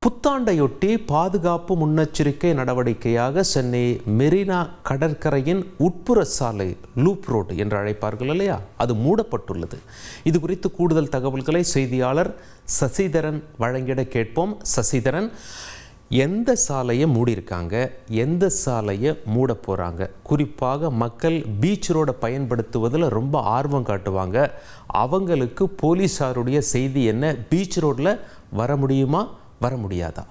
புத்தாண்டையொட்டி பாதுகாப்பு முன்னெச்சரிக்கை நடவடிக்கையாக சென்னை மெரினா கடற்கரையின் உட்புற சாலை லூப் ரோடு என்று அழைப்பார்கள் இல்லையா, அது மூடப்பட்டுள்ளது. இது குறித்து கூடுதல் தகவல்களை செய்தியாளர் சசிதரன் வழங்கிட கேட்போம். சசிதரன், எந்த சாலையை மூடியிருக்காங்க, எந்த சாலையை மூட போகிறாங்க? குறிப்பாக மக்கள் பீச் ரோடை பயன்படுத்துவதில் ரொம்ப ஆர்வம் காட்டுவாங்க. அவங்களுக்கு போலீஸாருடைய செய்தி என்ன? பீச் ரோடில் வர முடியுமா, வர முடியாதா?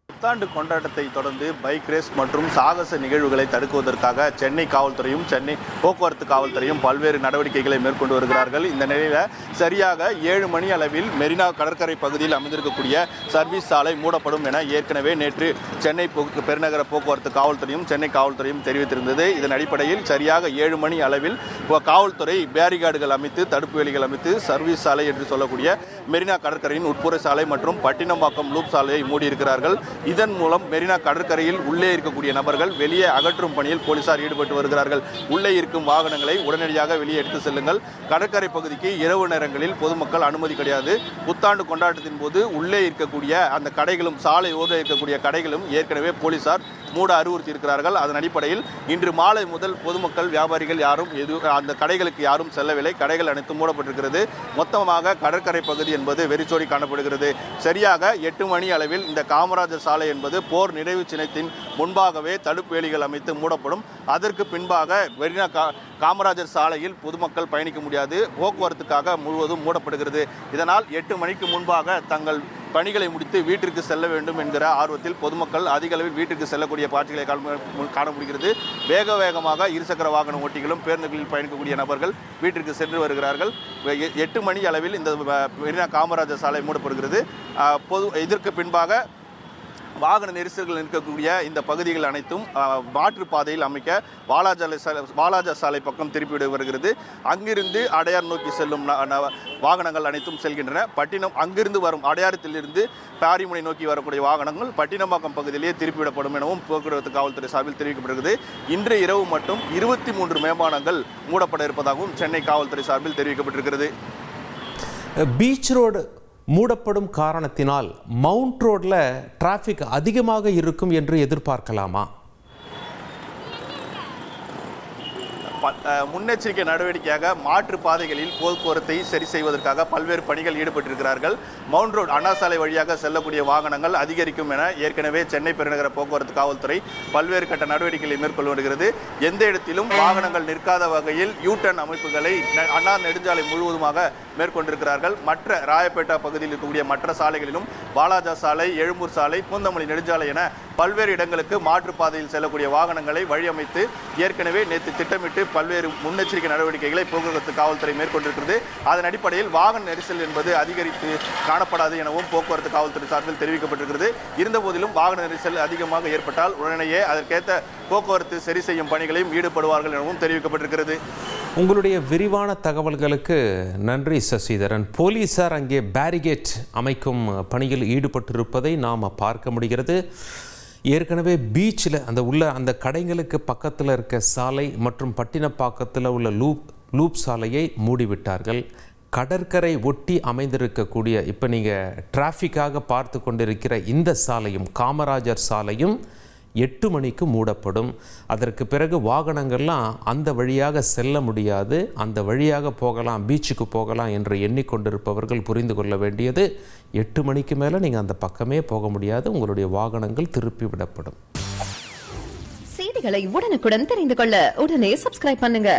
புத்தாண்டு கொண்டாட்டத்தை தொடர்ந்து பைக் ரேஸ் மற்றும் சாகச நிகழ்வுகளை தடுக்குவதற்காக சென்னை காவல்துறையும் சென்னை போக்குவரத்து காவல்துறையும் பல்வேறு நடவடிக்கைகளை மேற்கொண்டு வருகிறார்கள். இந்த நிலையில் சரியாக 7 மணி அளவில் மெரினா கடற்கரை பகுதியில் அமைந்திருக்கக்கூடிய சர்வீஸ் சாலை மூடப்படும் என ஏற்கனவே நேற்று சென்னை பெருநகர போக்குவரத்து காவல்துறையும் சென்னை காவல்துறையும் தெரிவித்திருந்தது. இதன் அடிப்படையில் சரியாக 7 மணி அளவில் காவல்துறை பேரிகார்டுகள் அமைத்து தடுப்பு வேலிகள் அமைத்து சர்வீஸ் சாலை என்று சொல்லக்கூடிய மெரினா கடற்கரையின் உட்புற சாலை மற்றும் பட்டினம்பாக்கம் லூப் சாலையை மூடியிருக்கிறார்கள். இதன் மூலம் மெரினா கடற்கரையில் உள்ளே இருக்கக்கூடிய நபர்கள் வெளியே அகற்றும் பணியில் போலீசார் ஈடுபட்டு வருகிறார்கள். உள்ளே இருக்கும் வாகனங்களை உடனடியாக வெளியே எடுத்து செல்லுங்கள். கடற்கரை பகுதிக்கு இரவு நேரங்களில் பொதுமக்கள் அனுமதி கிடையாது. புத்தாண்டு கொண்டாட்டத்தின் போது உள்ளே இருக்கக்கூடிய அந்த கடைகளும் சாலை ஓரம் இருக்கக்கூடிய கடைகளும் ஏற்கனவே போலீசார் மூட அறிவுறுத்தி இருக்கிறார்கள். அதன் அடிப்படையில் இன்று மாலை முதல் பொதுமக்கள் வியாபாரிகள் யாரும் அந்த கடைகளுக்கு யாரும் செல்லவில்லை. கடைகள் அனைத்தும் மூடப்பட்டிருக்கிறது. மொத்தமாக கடற்கரை பகுதி என்பது வெறிச்சோடி காணப்படுகிறது. சரியாக 8 மணி அளவில் இந்த காமராஜர் சாலை என்பது போர் நினைவு சின்னத்தின் முன்பாகவே தடுப்பு வேலிகள் அமைத்து மூடப்படும். அதற்கு பின்பாக மெரினா காமராஜர் சாலையில் பொதுமக்கள் பயணிக்க முடியாது. போக்குவரத்துக்காக முழுவதும் மூடப்படுகிறது. இதனால் 8 மணிக்கு முன்பாக தங்கள் பணிகளை முடித்து வீட்டிற்கு செல்ல வேண்டும் என்கிற ஆர்வத்தில் பொதுமக்கள் அதிக அளவில் வீட்டிற்கு செல்லக்கூடிய காட்சிகளை காண முடிகிறது. வேகமாக இருசக்கர வாகன ஓட்டிகளும் பேருந்துகளில் பயணிக்கக்கூடிய நபர்கள் வீட்டிற்கு சென்று வருகிறார்கள். 8 மணி அளவில் இந்த மெரினா காமராஜர் சாலை மூடப்படுகிறது. இதற்கு பின்பாக வாகன நெரிசல்கள் இருக்கக்கூடிய இந்த பகுதிகள் அனைத்தும் மாற்றுப்பாதையில் அமைக்க வாலாஜா சாலை பக்கம் திருப்பிவிட வருகிறது. அங்கிருந்து அடையார் நோக்கி செல்லும் வாகனங்கள் அனைத்தும் செல்கின்றன. அங்கிருந்து வரும் அடையாரத்திலிருந்து பாரிமுனை நோக்கி வரக்கூடிய வாகனங்கள் பட்டினம்பாக்கம் பகுதியிலேயே திருப்பிவிடப்படும் எனவும் போக்குவரத்து காவல்துறை சார்பில் தெரிவிக்கப்படுகிறது. இன்று இரவு மட்டும் 23 மேம்பாலங்கள் மூடப்பட இருப்பதாகவும் சென்னை காவல்துறை சார்பில் தெரிவிக்கப்பட்டிருக்கிறது. பீச் ரோடு மூடப்படும் காரணத்தினால் மவுண்ட் ரோடில் டிராஃபிக் அதிகமாக இருக்கும் என்று எதிர்பார்க்கலாமா? முன்னெச்சரிக்கை நடவடிக்கையாக மாற்று பாதைகளில் போக்குவரத்தை சரி செய்வதற்காக பல்வேறு பணிகள் ஈடுபட்டிருக்கிறார்கள். மவுண்ட் ரோடு அண்ணா சாலை வழியாக செல்லக்கூடிய வாகனங்கள் அதிகரிக்கும் என ஏற்கனவே சென்னை பெருநகர போக்குவரத்து காவல்துறை பல்வேறு கட்ட நடவடிக்கைகளை மேற்கொண்டு வருகிறது. எந்த இடத்திலும் வாகனங்கள் நிற்காத வகையில் யூ-டர்ன் அமைப்புகளை அண்ணா நெடுஞ்சாலை முழுவதுமாக மேற்கொண்டிருக்கிறார்கள். மற்ற ராயப்பேட்டா பகுதியில் இருக்கக்கூடிய மற்ற சாலைகளிலும் வாலாஜா சாலை, எழும்பூர் சாலை, பூந்தமல்லி நெடுஞ்சாலை என பல்வேறு இடங்களுக்கு மாற்றுப்பாதையில் செல்லக்கூடிய வாகனங்களை வழியமைத்து ஏற்கனவே நேற்று திட்டமிட்டு பல்வேறு முன்னெச்சரிக்கை நடவடிக்கைகளை போக்குவரத்து காவல்துறை மேற்கொண்டிருக்கிறது. அதன் அடிப்படையில் வாகன நெரிசல் என்பது அதிகரித்து காணப்படாது எனவும் போக்குவரத்து காவல்துறை சார்பில் தெரிவிக்கப்பட்டிருக்கிறது. இருந்தபோதிலும் வாகன நெரிசல் அதிகமாக ஏற்பட்டால் உடனேயே அதற்கேற்ற போக்குவரத்து சரி செய்யும் பணிகளையும் ஈடுபடுவார்கள் எனவும் தெரிவிக்கப்பட்டிருக்கிறது. உங்களுடைய விரிவான தகவல்களுக்கு நன்றி சசிதரன். போலீசார் அங்கே பேரிகேட் அமைக்கும் பணியில் ஈடுபட்டிருப்பதை நாம் பார்க்க முடிகிறது. ஏற்கனவே பீச்சில் அந்த கடைகளுக்கு பக்கத்தில் இருக்க சாலை மற்றும் பட்டினப்பாக்கத்தில் உள்ள லூப் சாலையை மூடிவிட்டார்கள். கடற்கரை ஒட்டி அமைந்திருக்கக்கூடிய இப்போ நீங்கள் டிராஃபிக்காக பார்த்து கொண்டிருக்கிற இந்த சாலையும் காமராஜர் சாலையும் 8 மணிக்கு மூடப்படும். அதற்கு பிறகு வாகனங்கள்லாம் அந்த வழியாக செல்ல முடியாது. அந்த வழியாக போகலாம், பீச்சுக்கு போகலாம் என்று எண்ணிக்கொண்டிருப்பவர்கள் புரிந்து கொள்ள வேண்டியது, 8 மணிக்கு மேலே நீங்கள் அந்த பக்கமே போக முடியாது. உங்களுடைய வாகனங்கள் திருப்பி விடப்படும். செய்திகளை உடனுக்குடன் தெரிந்து கொள்ள உடனே சப்ஸ்கிரைப் பண்ணுங்க.